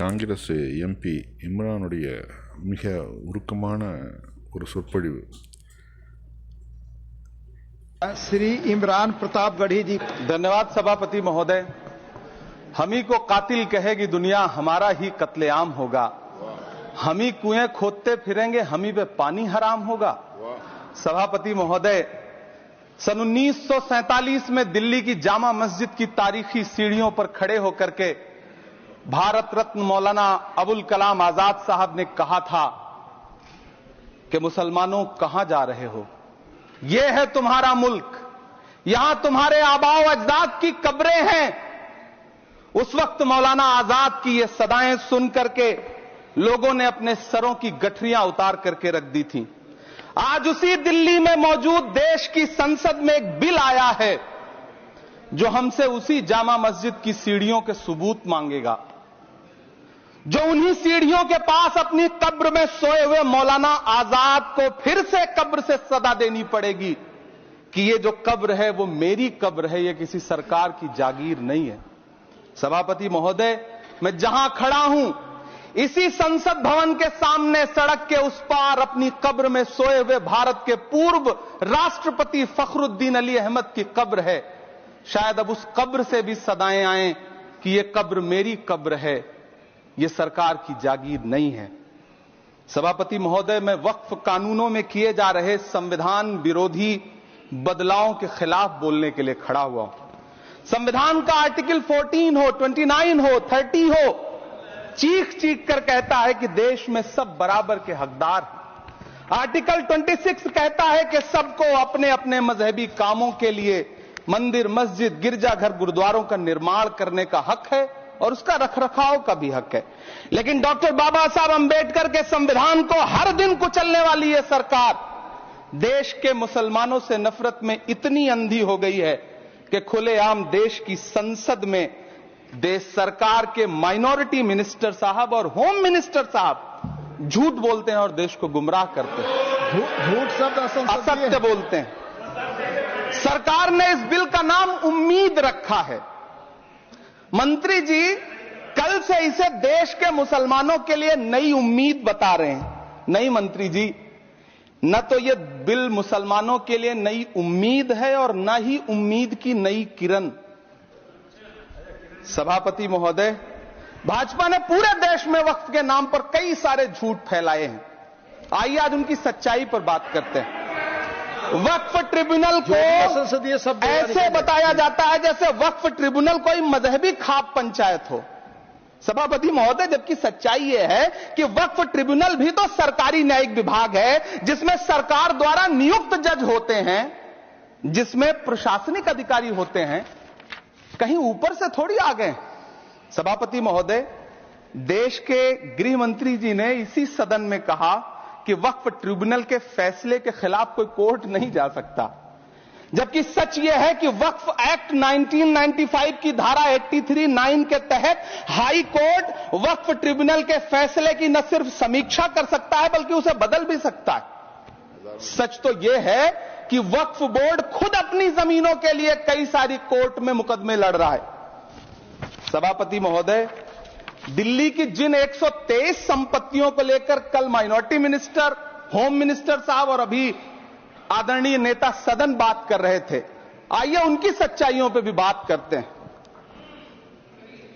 Congress MP இம்ரானுடைய மிக உருக்கமான ஒரு சொற்பொழிவு. श्री इमरान प्रतापगढ़ी जी। धन्यवाद सभापति महोदय। हम ही को कातिल कहेगी दुनिया, हमारा ही कत्लेआम होगा। हम ही कुएं खोदते फिरेंगे, हम ही पे पानी हराम होगा। सभापति महोदय, सन 1947 में दिल्ली की जामा मस्जिद की तारीखी सीढ़ियों पर खड़े होकर के भारत रत्न मौलाना अबुल कलाम आजाद साहब ने कहा था कि मुसलमानों कहां जा रहे हो, यह है तुम्हारा मुल्क, यहां तुम्हारे आबाओ अजदाद की कब्रें हैं। उस वक्त मौलाना आजाद की ये सदाएं सुन करके लोगों ने अपने सरों की गठरियां उतार करके रख दी थी। आज उसी दिल्ली में मौजूद देश की संसद में एक बिल आया है जो हमसे उसी जामा मस्जिद की सीढ़ियों के सबूत मांगेगा, जो उन्हीं सीढ़ियों के पास अपनी कब्र में सोए हुए मौलाना आजाद को फिर से कब्र से सदा देनी पड़ेगी कि ये जो कब्र है वो मेरी कब्र है, ये किसी सरकार की जागीर नहीं है। सभापति महोदय, मैं जहां खड़ा हूं इसी संसद भवन के सामने सड़क के उस पार अपनी कब्र में सोए हुए भारत के पूर्व राष्ट्रपति फखरुद्दीन अली अहमद की कब्र है। शायद अब उस कब्र से भी सदाएं आए कि ये कब्र मेरी कब्र है, ये सरकार की जागीर नहीं है। सभापति महोदय, मैं वक्फ कानूनों में किए जा रहे संविधान विरोधी बदलावों के खिलाफ बोलने के लिए खड़ा हुआ हूं। संविधान का आर्टिकल 14 हो, 29 हो, 30 हो, चीख चीख कर कहता है कि देश में सब बराबर के हकदार हैं। आर्टिकल 26 कहता है कि सबको अपने अपने मजहबी कामों के लिए मंदिर, मस्जिद, गिरजाघर, गुरुद्वारों का निर्माण करने का हक है और उसका रखरखाव का भी हक है। लेकिन डॉक्टर बाबा साहब अंबेडकर के संविधान को हर दिन कुचलने वाली यह सरकार देश के मुसलमानों से नफरत में इतनी अंधी हो गई है कि खुलेआम देश की संसद में देश सरकार के माइनॉरिटी मिनिस्टर साहब और होम मिनिस्टर साहब झूठ बोलते हैं और देश को गुमराह करते हैं, झूठ शब्द असत्य बोलते हैं। सरकार ने इस बिल का नाम उम्मीद रखा है। मंत्री जी कल से इसे देश के मुसलमानों के लिए नई उम्मीद बता रहे हैं। नहीं मंत्री जी, न तो यह बिल मुसलमानों के लिए नई उम्मीद है और न ही उम्मीद की नई किरण। सभापति महोदय, भाजपा ने पूरे देश में वक्फ के नाम पर कई सारे झूठ फैलाए हैं। आइए आज उनकी सच्चाई पर बात करते हैं। वक्फ ट्रिब्यूनल को ऐसे बताया जाता है जैसे वक्फ ट्रिब्यूनल कोई मजहबी खाप पंचायत हो। सभापति महोदय, जबकि सच्चाई यह है कि वक्फ ट्रिब्यूनल भी तो सरकारी न्यायिक विभाग है जिसमें सरकार द्वारा नियुक्त जज होते हैं, जिसमें प्रशासनिक अधिकारी होते हैं, कहीं ऊपर से थोड़ी आ गए। सभापति महोदय, देश के गृह मंत्री जी ने इसी सदन में कहा कि वक्फ ट्रिब्यूनल के फैसले के खिलाफ कोई कोर्ट नहीं जा सकता, जबकि सच यह है कि वक्फ एक्ट 1995 की धारा 83(9) के तहत हाई कोर्ट वक्फ ट्रिब्यूनल के फैसले की न सिर्फ समीक्षा कर सकता है बल्कि उसे बदल भी सकता है। सच तो यह है कि वक्फ बोर्ड खुद अपनी जमीनों के लिए कई सारी कोर्ट में मुकदमे लड़ रहा है। सभापति महोदय, दिल्ली की जिन 123 संपत्तियों को लेकर कल माइनॉरिटी मिनिस्टर, होम मिनिस्टर साहब और अभी आदरणीय नेता सदन बात कर रहे थे, आइए उनकी सच्चाइयों पे भी बात करते हैं।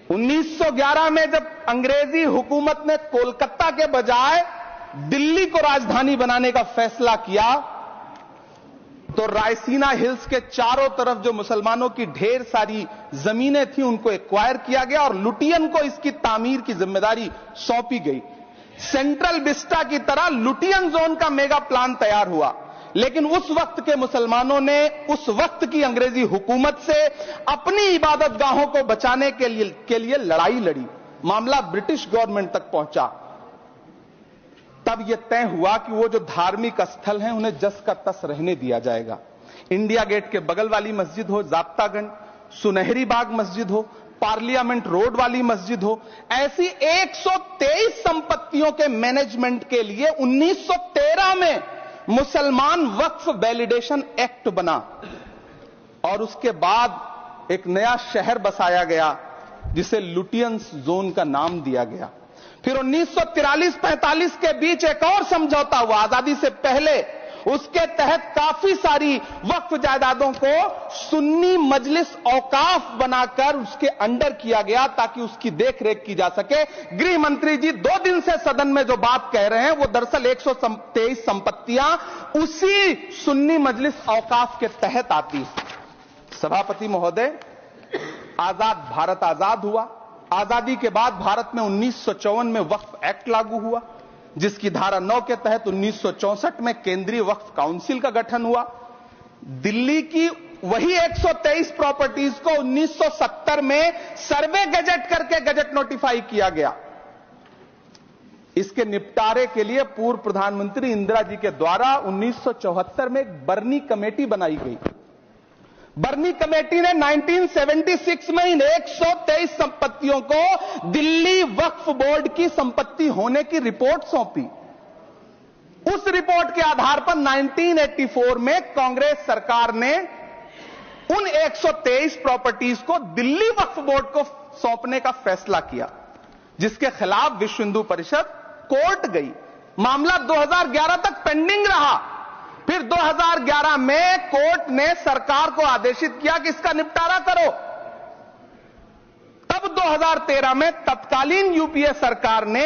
1911 में जब अंग्रेजी हुकूमत ने कोलकाता के बजाय दिल्ली को राजधानी बनाने का फैसला किया तो रायसीना हिल्स के चारों तरफ जो मुसलमानों की ढेर सारी जमीनें थी उनको एक्वायर किया गया और लुटियन को इसकी तामीर की जिम्मेदारी सौंपी गई। सेंट्रल विस्टा की तरह लुटियन जोन का मेगा प्लान तैयार हुआ, लेकिन उस वक्त के मुसलमानों ने उस वक्त की अंग्रेजी हुकूमत से अपनी इबादत गाहों को बचाने के लिए लड़ाई लड़ी। मामला ब्रिटिश गवर्नमेंट तक पहुंचा। तब यह तय हुआ कि वो जो धार्मिक स्थल हैं उन्हें जस का तस रहने दिया जाएगा। इंडिया गेट के बगल वाली मस्जिद हो, जाप्तागंज, सुनहरी बाग मस्जिद हो, पार्लियामेंट रोड वाली मस्जिद हो, ऐसी 123 संपत्तियों के मैनेजमेंट के लिए 1913 में मुसलमान वक्फ वैलिडेशन एक्ट बना और उसके बाद एक नया शहर बसाया गया जिसे लुटियंस जोन का नाम दिया गया। फिर 1943-45 के बीच एक और समझौता हुआ आजादी से पहले, उसके तहत काफी सारी वक्फ जायदादों को सुन्नी मजलिस औकाफ बनाकर उसके अंडर किया गया ताकि उसकी देखरेख की जा सके। गृह मंत्री जी 2 दिन से सदन में जो बात कह रहे हैं वो दरअसल 123 संपत्तियां उसी सुन्नी मजलिस औकाफ के तहत आती है। सभापति महोदय, आजाद भारत आजाद हुआ। आजादी के बाद भारत में 1954 में वक्फ एक्ट लागू हुआ, जिसकी धारा 9 के तहत 1964 में केंद्रीय वक्फ काउंसिल का गठन हुआ। दिल्ली की वही 123 प्रॉपर्टीज को 1970 में सर्वे गजट करके गजट नोटिफाई किया गया। इसके निपटारे के लिए पूर्व प्रधानमंत्री इंदिरा जी के द्वारा 1974 में एक बर्नी कमेटी बनाई गई। बर्नी कमेटी ने 1976 में इन 123 संपत्तियों को दिल्ली वक्फ बोर्ड की संपत्ति होने की रिपोर्ट सौंपी। उस रिपोर्ट के आधार पर 1984 में कांग्रेस सरकार ने उन 123 प्रॉपर्टीज को दिल्ली वक्फ बोर्ड को सौंपने का फैसला किया, जिसके खिलाफ विश्व हिंदू परिषद कोर्ट गई। मामला 2011 तक पेंडिंग रहा। फिर 2011 में कोर्ट ने सरकार को आदेशित किया कि इसका निपटारा करो। तब 2013 में तत्कालीन यूपीए सरकार ने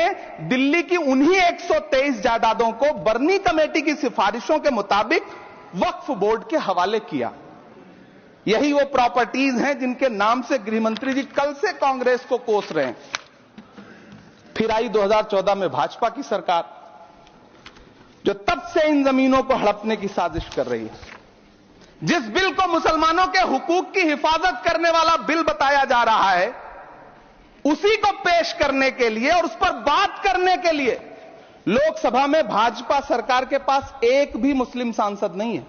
दिल्ली की उन्हीं 123 जायदादों को बर्नी कमेटी की सिफारिशों के मुताबिक वक्फ बोर्ड के हवाले किया। यही वो प्रॉपर्टीज हैं जिनके नाम से गृहमंत्री जी कल से कांग्रेस को कोस रहे हैं। फिर आई 2014 में भाजपा की सरकार, जो तब से इन जमीनों को हड़पने की साजिश कर रही है। जिस बिल को मुसलमानों के हुकूक की हिफाजत करने वाला बिल बताया जा रहा है, उसी को पेश करने के लिए और उस पर बात करने के लिए लोकसभा में भाजपा सरकार के पास एक भी मुस्लिम सांसद नहीं है।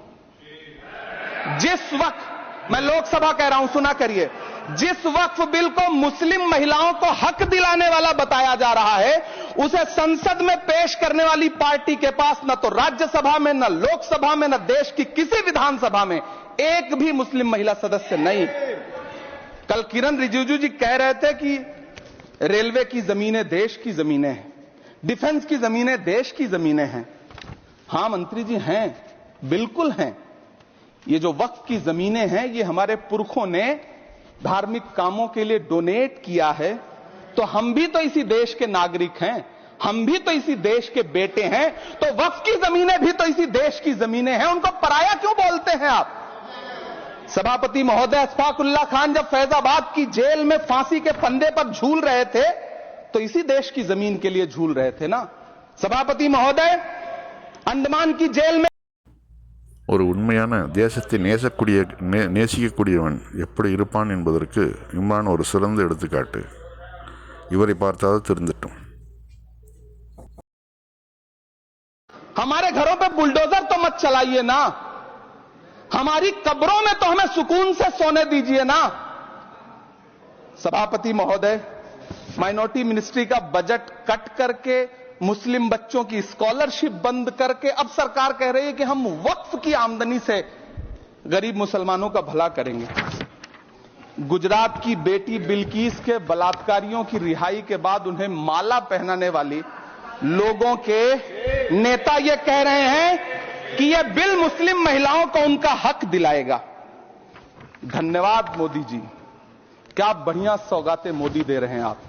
जिस वक्त, मैं लोकसभा कह रहा हूं, सुना करिए, जिस वक्फ बिल को मुस्लिम महिलाओं को हक दिलाने वाला बताया जा रहा है, उसे संसद में पेश करने वाली पार्टी के पास न तो राज्यसभा में, न लोकसभा में, न देश की किसी विधानसभा में एक भी मुस्लिम महिला सदस्य नहीं। कल किरण रिजिजू जी कह रहे थे कि रेलवे की जमीनें देश की जमीनें हैं, डिफेंस की जमीनें देश की जमीनें हैं। हां मंत्री जी, हैं, बिल्कुल हैं। ये जो वक्फ की जमीनें हैं, ये हमारे पुरखों ने धार्मिक कामों के लिए डोनेट किया है। तो हम भी तो इसी देश के नागरिक हैं, हम भी तो इसी देश के बेटे हैं। तो वक्फ की जमीनें भी तो इसी देश की जमीनें हैं, उनको पराया क्यों बोलते हैं आप? सभापति महोदय, अशफाकुल्लाह खान जब फैजाबाद की जेल में फांसी के फंदे पर झूल रहे थे, तो इसी देश की जमीन के लिए झूल रहे थे ना। सभापति महोदय, अंडमान की जेल में ஒரு உண்மையான தேசத்தை நேசிக்கக்கூடியவன் எப்படி இருப்பான் என்பதற்கு இம்ரான் ஒரு சிறந்த எடுத்துக்காட்டு. இவரை பார்த்தாவது தெரிந்துட்டோம். हमारे घरों पे बुलडोजर तो मत चलाइए ना, हमारी कब्रों में तो हमें सुकून से सोने दीजिए ना। सभापति महोदय, माइनॉरिटी मिनिस्ट्री का बजट कट करके, मुस्लिम बच्चों की स्कॉलरशिप बंद करके अब सरकार कह रही है कि हम वक्फ की आमदनी से गरीब मुसलमानों का भला करेंगे। गुजरात की बेटी बिल्किस के बलात्कारियों की रिहाई के बाद उन्हें माला पहनाने वाली लोगों के नेता ये कह रहे हैं कि यह बिल मुस्लिम महिलाओं को उनका हक दिलाएगा। धन्यवाद मोदी जी, क्या बढ़िया सौगातें मोदी दे रहे हैं आप।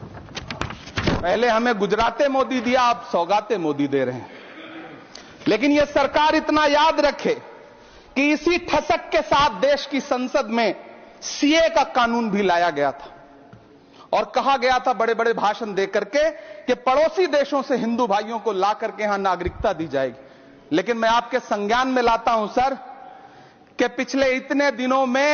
पहले हमें गुजराते मोदी दिया, आप सौगाते मोदी दे रहे हैं। लेकिन यह सरकार इतना याद रखे कि इसी ठसक के साथ देश की संसद में सीए का कानून भी लाया गया था और कहा गया था बड़े बड़े भाषण देकर के कि पड़ोसी देशों से हिंदू भाइयों को ला करके यहां नागरिकता दी जाएगी। लेकिन मैं आपके संज्ञान में लाता हूं सर कि पिछले इतने दिनों में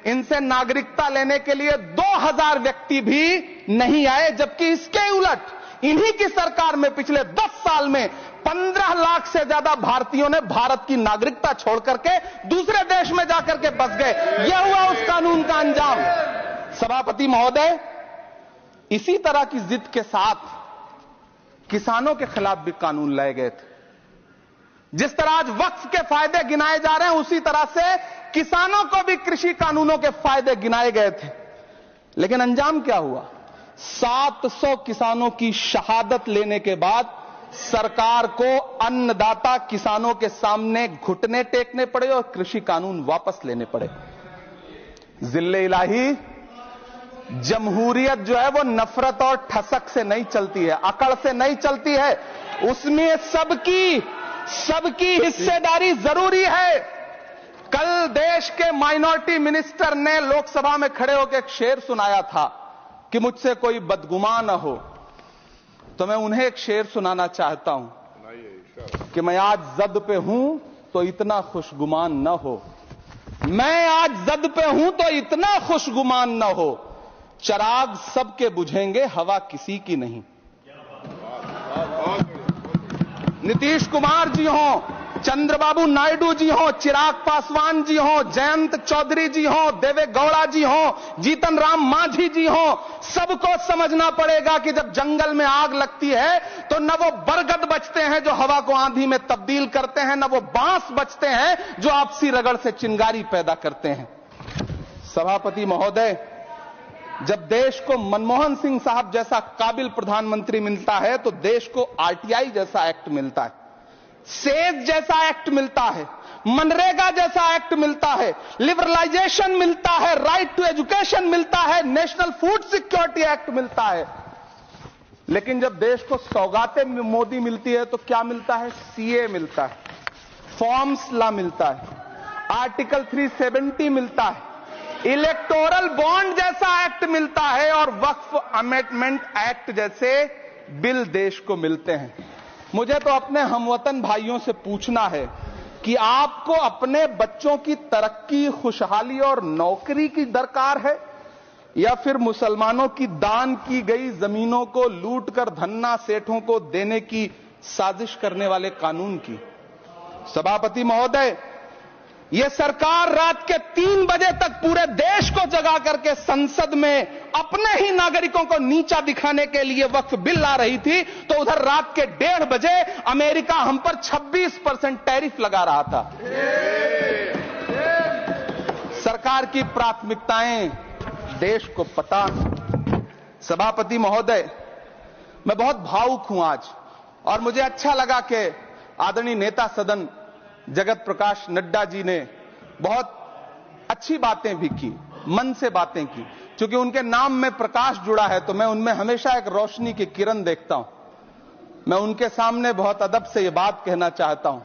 इनसे नागरिकता लेने के लिए 2000 व्यक्ति भी नहीं आए, जबकि इसके उलट इन्हीं की सरकार में पिछले 10 साल में 15 लाख से ज्यादा भारतीयों ने भारत की नागरिकता छोड़ करके दूसरे देश में जाकर के बस गए। यह हुआ उस कानून का अंजाम। सभापति महोदय, इसी तरह की जिद के साथ किसानों के खिलाफ भी कानून लाए गए थे। जिस तरह आज वक्फ के फायदे गिनाए जा रहे हैं, उसी तरह से किसानों को भी कृषि कानूनों के फायदे गिनाए गए थे। लेकिन अंजाम क्या हुआ? 700 किसानों की शहादत लेने के बाद सरकार को अन्नदाता किसानों के सामने घुटने टेकने पड़े और कृषि कानून वापस लेने पड़े। जिल्ले इलाही, जमहूरियत जो है वो नफरत और ठसक से नहीं चलती है, अकड़ से नहीं चलती है, उसमें सबकी हिस्सेदारी जरूरी है। कल देश के माइनॉरिटी मिनिस्टर ने लोकसभा में खड़े होकर एक शेर सुनाया था कि मुझसे कोई बदगुमान न हो, तो मैं उन्हें एक शेर सुनाना चाहता हूं कि मैं आज जद पे हूं तो इतना खुशगुमान न हो, मैं आज जद पे हूं तो इतना खुशगुमान न हो, चिराग सबके बुझेंगे हवा किसी की नहीं। नीतीश कुमार जी हो, चंद्रबाबू नायडू जी हो, चिराग पासवान जी हो, जयंत चौधरी जी हो, देवे गौड़ा जी हो, जीतन राम मांझी जी हो, सबको समझना पड़ेगा कि जब जंगल में आग लगती है तो न वो बरगद बचते हैं जो हवा को आंधी में तब्दील करते हैं, न वो बांस बचते हैं जो आपसी रगड़ से चिंगारी पैदा करते हैं। सभापति महोदय, जब देश को मनमोहन सिंह साहब जैसा काबिल प्रधानमंत्री मिलता है तो देश को आरटीआई जैसा एक्ट मिलता है, सेज जैसा एक्ट मिलता है, मनरेगा जैसा एक्ट मिलता है, लिबरलाइजेशन मिलता है, राइट टू एजुकेशन मिलता है, नेशनल फूड सिक्योरिटी एक्ट मिलता है। लेकिन जब देश को सौगातें मोदी मिलती है तो क्या मिलता है? सीए मिलता है, फॉर्म्स लॉ मिलता है, आर्टिकल 370 मिलता है, इलेक्टोरल बॉन्ड जैसा एक्ट मिलता है और वक्फ अमेंडमेंट एक्ट जैसे बिल देश को मिलते हैं। मुझे तो अपने हमवतन भाइयों से पूछना है कि आपको अपने बच्चों की तरक्की, खुशहाली और नौकरी की दरकार है या फिर मुसलमानों की दान की गई जमीनों को लूटकर धन्ना सेठों को देने की साजिश करने वाले कानून की? सभापति महोदय, यह सरकार रात के 3 बजे तक पूरे देश को जगा करके संसद में अपने ही नागरिकों को नीचा दिखाने के लिए वक्फ बिल ला रही थी, तो उधर रात के 1:30 बजे अमेरिका हम पर 26% टैरिफ लगा रहा था। सरकार की प्राथमिकताएं देश को पता। सभापति महोदय, मैं बहुत भावुक हूं आज, और मुझे अच्छा लगा कि आदरणीय नेता सदन जगत प्रकाश नड्डा जी ने बहुत अच्छी बातें भी की, मन से बातें की। क्योंकि उनके नाम में प्रकाश जुड़ा है तो मैं उनमें हमेशा एक रोशनी की किरण देखता हूं। मैं उनके सामने बहुत अदब से यह बात कहना चाहता हूं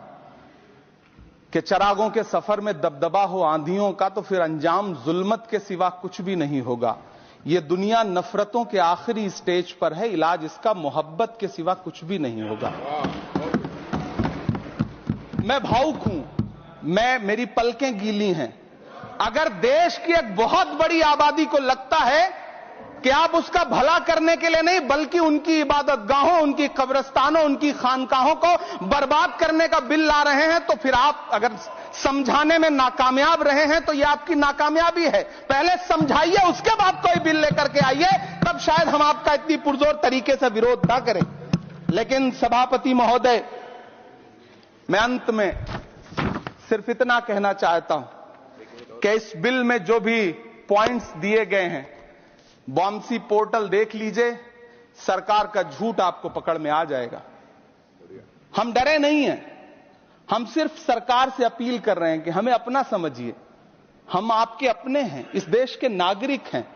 कि चिरागों के सफर में दबदबा हो आंधियों का तो फिर अंजाम जुल्मत के सिवा कुछ भी नहीं होगा। यह दुनिया नफरतों के आखिरी स्टेज पर है, इलाज इसका मोहब्बत के सिवा कुछ भी नहीं होगा। मैं भावुक हूं, मेरी पलकें गीली हैं। अगर देश की एक बहुत बड़ी आबादी को लगता है कि आप उसका भला करने के लिए नहीं बल्कि उनकी इबादतगाहों, उनकी कब्रिस्तानों, उनकी खानकाहों को बर्बाद करने का बिल ला रहे हैं, तो फिर आप अगर समझाने में नाकामयाब रहे हैं तो यह आपकी नाकामयाबी है। पहले समझाइए, उसके बाद कोई बिल लेकर के आइए, तब शायद हम आपका इतनी पुरजोर तरीके से विरोध ना करें। लेकिन सभापति महोदय, मैं अंत में सिर्फ इतना कहना चाहता हूं कि इस बिल में जो भी पॉइंट्स दिए गए हैं, बॉम्सी पोर्टल देख लीजिए, सरकार का झूठ आपको पकड़ में आ जाएगा। हम डरे नहीं हैं, हम सिर्फ सरकार से अपील कर रहे हैं कि हमें अपना समझिए। हम आपके अपने हैं, इस देश के नागरिक हैं।